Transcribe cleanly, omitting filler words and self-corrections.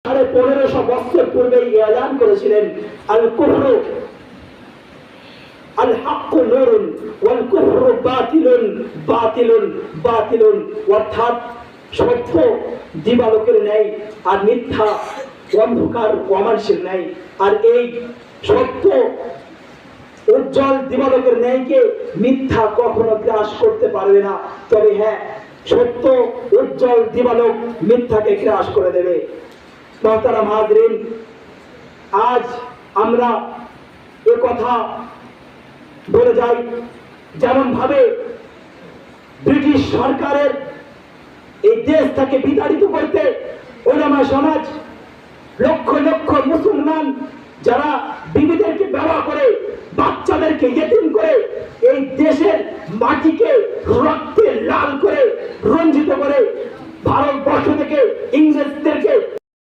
1550 বছর পূর্বেই এলান করেছিলেন আল কুফরু আল হাক্কু নূরুন ওয়াল কুফরু বাতিলুন বাতিলুন বাতিলুন, অর্থাৎ সত্য দিবালোকের ন্যায় আর মিথ্যা অন্ধকার অমানুষের ন্যায়। আর এই সত্য উজ্জ্বল দিবালোকের ন্যায়কে মিথ্যা কখনো গ্রাস করতে পারবে না। তবে হ্যাঁ, সত্য উজ্জ্বল দিবালোক মিথ্যাকে গ্রাস করে দেবে। মোহতারাম হাজরিন, আজ আমরা এ কথা বলে যাই, যেমন ভাবে ব্রিটিশ সরকারের এই দেশ থেকে বিতাড়িত করতে ওলামা সমাজ, লক্ষ লক্ষ মুসলমান যারা বিবিদেরকে ব্যবহার করে, বাচ্চাদেরকে ইতিম করে, এই দেশের মাটিকে রক্তে লাল করে রঞ্জিত করে ভারতবর্ষ থেকে ইংরেজদেরকে